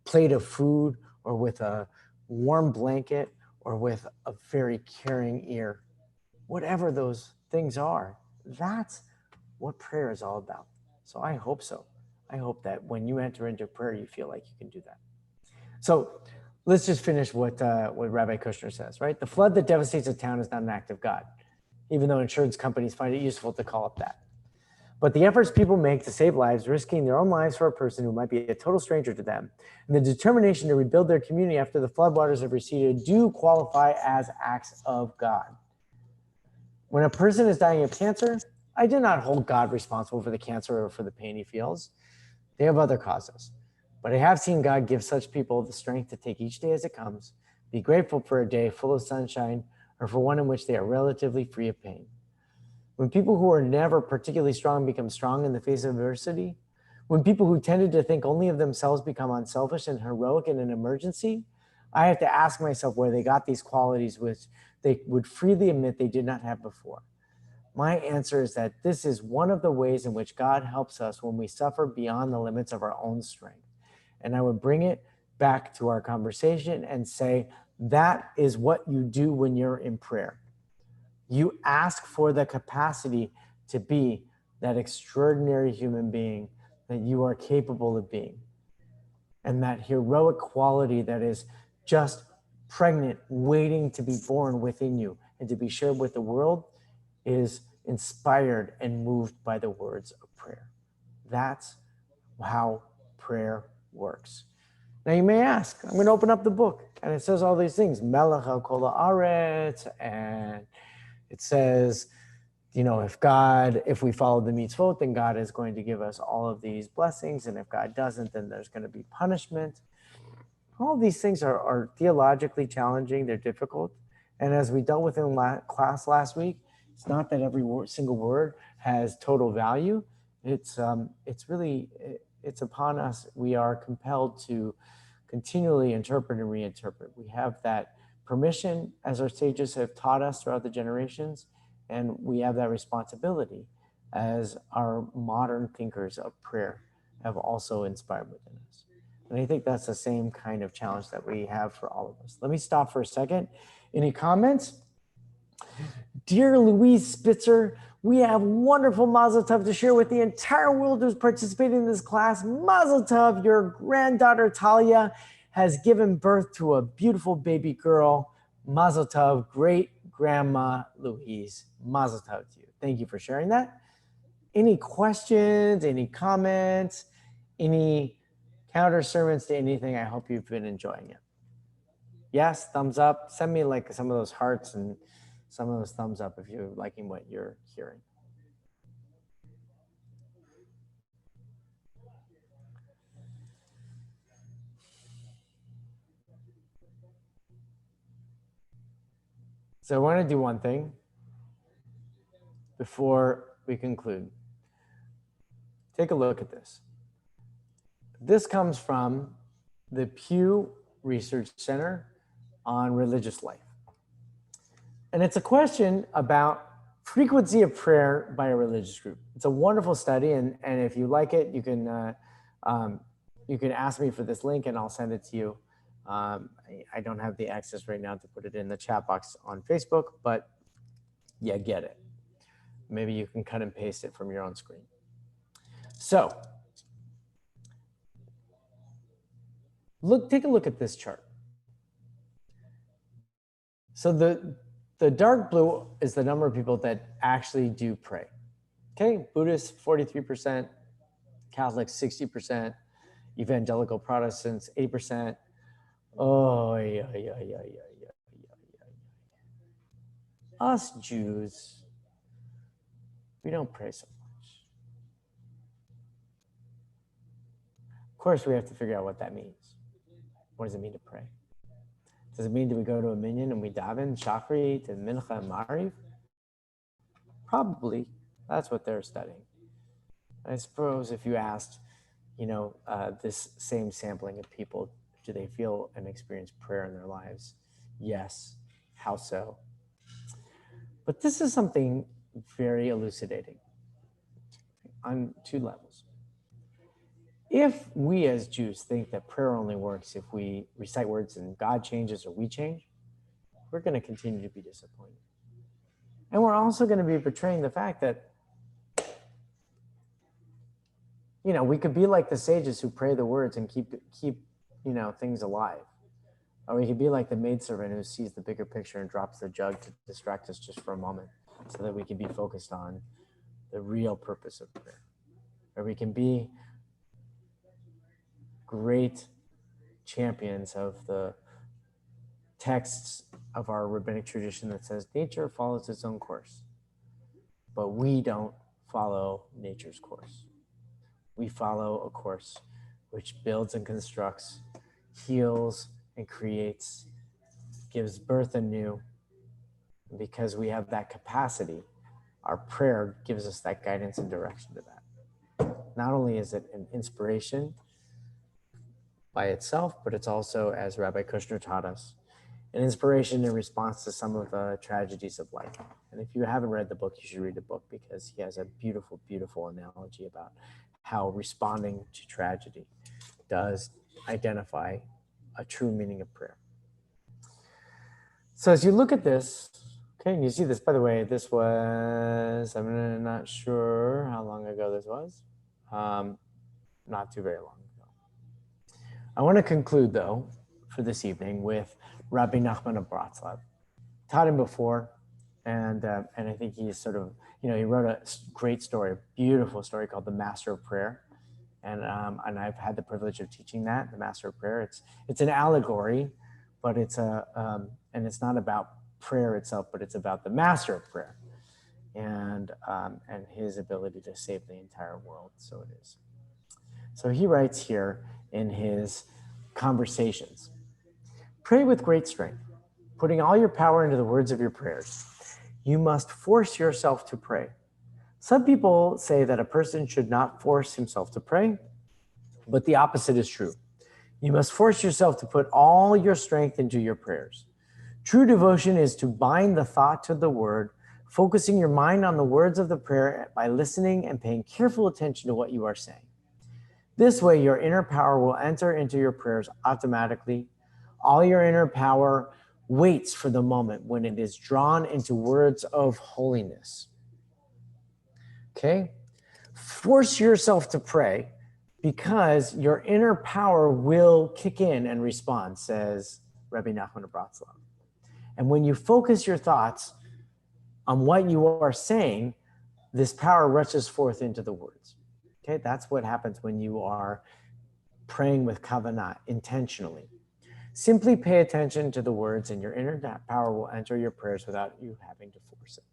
Speaker 1: plate of food or with a warm blanket or with a very caring ear. Whatever those things are, that's what prayer is all about. So I hope so. I hope that when you enter into prayer, you feel like you can do that. So let's just finish what Rabbi Kushner says, right? The flood that devastates a town is not an act of God, even though insurance companies find it useful to call it that. But the efforts people make to save lives, risking their own lives for a person who might be a total stranger to them, and the determination to rebuild their community after the floodwaters have receded do qualify as acts of God. When a person is dying of cancer, I do not hold God responsible for the cancer or for the pain he feels. They have other causes. But I have seen God give such people the strength to take each day as it comes, be grateful for a day full of sunshine, or for one in which they are relatively free of pain. When people who are never particularly strong become strong in the face of adversity, when people who tended to think only of themselves become unselfish and heroic in an emergency, I have to ask myself where they got these qualities which they would freely admit they did not have before. My answer is that this is one of the ways in which God helps us when we suffer beyond the limits of our own strength. And I would bring it back to our conversation and say, that is what you do when you're in prayer. You ask for the capacity to be that extraordinary human being that you are capable of being. And that heroic quality that is just pregnant, waiting to be born within you and to be shared with the world is inspired and moved by the words of prayer. That's how prayer works. Now you may ask, I'm going to open up the book and it says all these things, Melech kol haaretz, and it says, you know, if we follow the mitzvot, then God is going to give us all of these blessings. And if God doesn't, then there's going to be punishment. All of these things are theologically challenging. They're difficult. And as we dealt with in class last week, it's not that every single word has total value. It's upon us. We are compelled to continually interpret and reinterpret. We have that permission, as our sages have taught us throughout the generations, and we have that responsibility as our modern thinkers of prayer have also inspired within us. And I think that's the same kind of challenge that we have for all of us. Let me stop for a second. Any comments? Dear Louise Spitzer, we have wonderful Mazel Tov to share with the entire world who's participating in this class. Mazel Tov, your granddaughter Talia has given birth to a beautiful baby girl. Mazel Tov, great grandma Louise. Mazel Tov to you. Thank you for sharing that. Any questions, any comments, any counter sermons to anything? I hope you've been enjoying it. Yes, thumbs up. Send me like some of those hearts and some of those thumbs up if you're liking what you're hearing. So I want to do one thing before we conclude. Take a look at this. This comes from the Pew Research Center on Religious Life. And it's a question about frequency of prayer by a religious group. It's a wonderful study, and if you like it, you can ask me for this link and I'll send it to you. I don't have the access right now to put it in the chat box on Facebook, but yeah, get it. Maybe you can cut and paste it from your own screen. So take a look at this chart. So the dark blue is the number of people that actually do pray. Okay, Buddhists 43%, Catholics 60%, Evangelical Protestants 8%. Oh yeah. Us Jews, we don't pray so much. Of course, we have to figure out what that means. What does it mean to pray? Does it mean, do we go to a minyan and we daven Shachri to Mincha and Mariv? Probably. That's what they're studying. I suppose if you asked, this same sampling of people, do they feel and experience prayer in their lives? Yes. How so? But this is something very elucidating on two levels. If we as Jews think that prayer only works if we recite words and God changes or we change, we're going to continue to be disappointed. And we're also going to be betraying the fact that, we could be like the sages who pray the words and keep things alive. Or we could be like the maidservant who sees the bigger picture and drops the jug to distract us just for a moment so that we can be focused on the real purpose of prayer. Or we can be great champions of the texts of our rabbinic tradition that says nature follows its own course, but we don't follow nature's course. We follow a course which builds and constructs, heals and creates, gives birth anew. Because we have that capacity, our prayer gives us that guidance and direction to that. Not only is it an inspiration by itself, but it's also, as Rabbi Kushner taught us, an inspiration in response to some of the tragedies of life. And if you haven't read the book, you should read the book because he has a beautiful, beautiful analogy about how responding to tragedy does identify a true meaning of prayer. So as you look at this, okay, and you see this, by the way, this was, I'm not sure how long ago this was. Not too very long ago. I want to conclude, though, for this evening with Rabbi Nachman of Bratslav. Taught him before, and I think he's sort of, he wrote a great story, a beautiful story called The Master of Prayer. And I've had the privilege of teaching that, The Master of Prayer. It's an allegory, but it's and it's not about prayer itself, but it's about the Master of Prayer and his ability to save the entire world. So it is. So he writes here in his Conversations, pray with great strength, putting all your power into the words of your prayers. You must force yourself to pray. Some people say that a person should not force himself to pray, but the opposite is true. You must force yourself to put all your strength into your prayers. True devotion is to bind the thought to the word, focusing your mind on the words of the prayer by listening and paying careful attention to what you are saying. This way, your inner power will enter into your prayers automatically. All your inner power waits for the moment when it is drawn into words of holiness. Okay? Force yourself to pray because your inner power will kick in and respond, says Rabbi Nachman of Bratslav. And when you focus your thoughts on what you are saying, this power rushes forth into the words. Okay, that's what happens when you are praying with kavanah, intentionally. Simply pay attention to the words and your inner power will enter your prayers without you having to force it.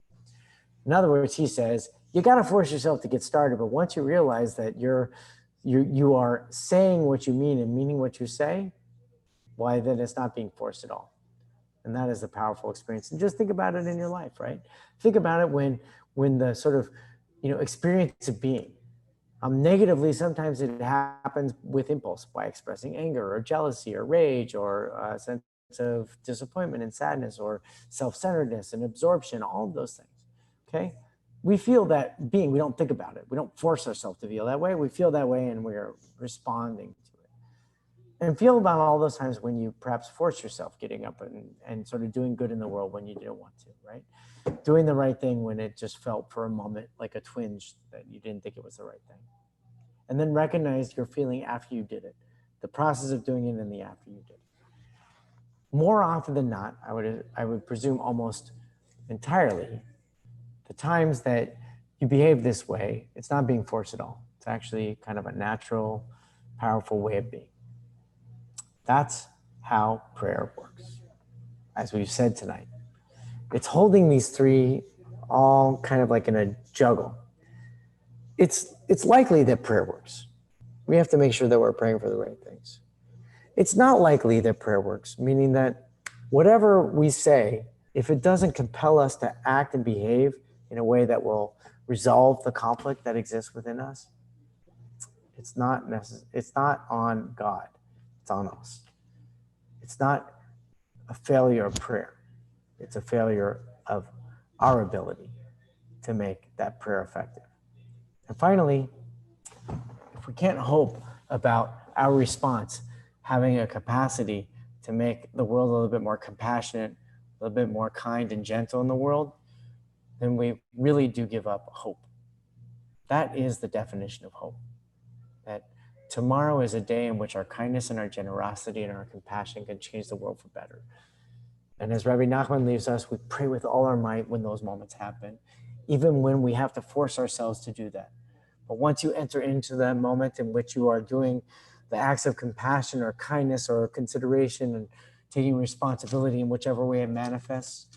Speaker 1: In other words, he says, you got to force yourself to get started, but once you realize that you are saying what you mean and meaning what you say, why then it's not being forced at all. And that is a powerful experience. And just think about it in your life, right? Think about it when the sort of, experience of being. Negatively, sometimes it happens with impulse by expressing anger or jealousy or rage or a sense of disappointment and sadness or self-centeredness and absorption, all of those things, okay? We feel that being, we don't think about it. We don't force ourselves to feel that way. We feel that way and we're responding to it. And feel about all those times when you perhaps force yourself getting up and sort of doing good in the world when you didn't want to, right? Doing the right thing when it just felt for a moment like a twinge that you didn't think it was the right thing. And then recognize your feeling after you did it, the process of doing it and the after you did it. More often than not, I would presume almost entirely, the times that you behave this way, it's not being forced at all. It's actually kind of a natural, powerful way of being. That's how prayer works, as we've said tonight. It's holding these three all kind of like in a juggle. It's likely that prayer works. We have to make sure that we're praying for the right things. It's not likely that prayer works, meaning that whatever we say, if it doesn't compel us to act and behave in a way that will resolve the conflict that exists within us, it's not on God, it's on us. It's not a failure of prayer. It's a failure of our ability to make that prayer effective. And finally, if we can't hope about our response having a capacity to make the world a little bit more compassionate, a little bit more kind and gentle in the world, then we really do give up hope. That is the definition of hope. That tomorrow is a day in which our kindness and our generosity and our compassion can change the world for better. And as Rabbi Nachman leaves us, we pray with all our might when those moments happen, even when we have to force ourselves to do that. But once you enter into that moment in which you are doing the acts of compassion or kindness or consideration and taking responsibility in whichever way it manifests,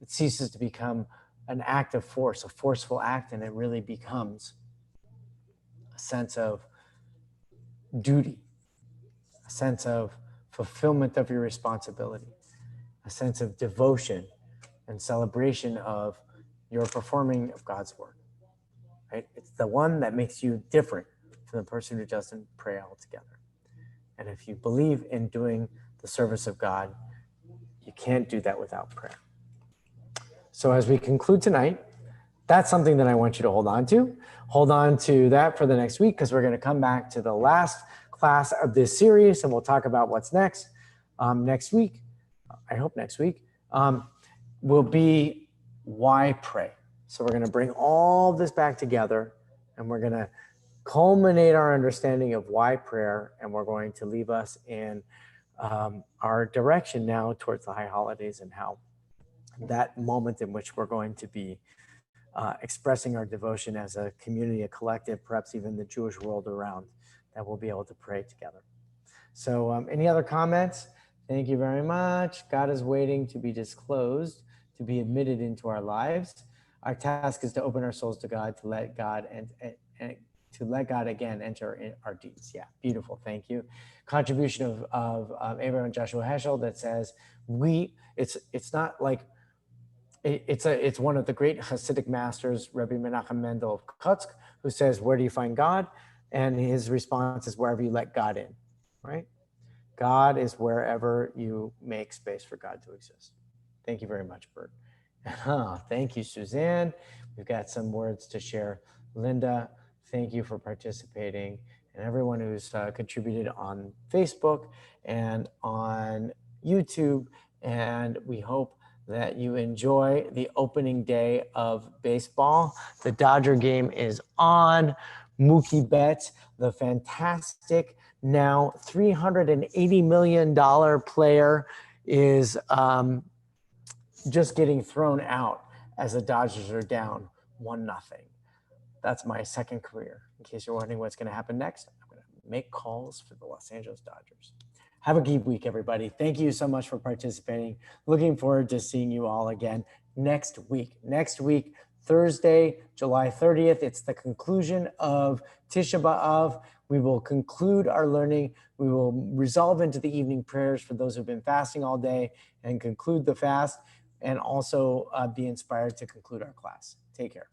Speaker 1: it ceases to become an act of force, a forceful act, and it really becomes a sense of duty, a sense of fulfillment of your responsibility, a sense of devotion and celebration of your performing of God's work. Right? It's the one that makes you different from the person who doesn't pray altogether. And if you believe in doing the service of God, you can't do that without prayer. So as we conclude tonight, that's something that I want you to hold on to. Hold on to that for the next week, because we're going to come back to the last class of this series and we'll talk about what's next. Next week, I hope next week, will be why pray. So we're going to bring all this back together and we're going to culminate our understanding of why prayer, and we're going to leave us in our direction now towards the high holidays and how that moment in which we're going to be expressing our devotion as a community, a collective, perhaps even the Jewish world around, that we'll be able to pray together. So any other comments? Thank you very much. God is waiting to be disclosed, to be admitted into our lives. Our task is to open our souls to God, to let God and to let God again enter in our deeds. Yeah, beautiful. Thank you. Contribution of Abraham Joshua Heschel that says it's not like it's one of the great Hasidic masters, Rabbi Menachem Mendel of Kotsk, who says, "Where do you find God?" And his response is, "Wherever you let God in." Right? God is wherever you make space for God to exist. Thank you very much, Bert. Thank you, Suzanne. We've got some words to share. Linda, thank you for participating. And everyone who's contributed on Facebook and on YouTube. And we hope that you enjoy the opening day of baseball. The Dodger game is on. Mookie Betts, the fantastic, now $380 million player, is just getting thrown out as the Dodgers are down 1-0. That's my second career. In case you're wondering what's going to happen next, I'm going to make calls for the Los Angeles Dodgers. Have a good week, everybody. Thank you so much for participating. Looking forward to seeing you all again next week. Next week, Thursday, July 30th. It's the conclusion of Tisha B'Av. We will conclude our learning. We will resolve into the evening prayers for those who've been fasting all day and conclude the fast, and also be inspired to conclude our class. Take care.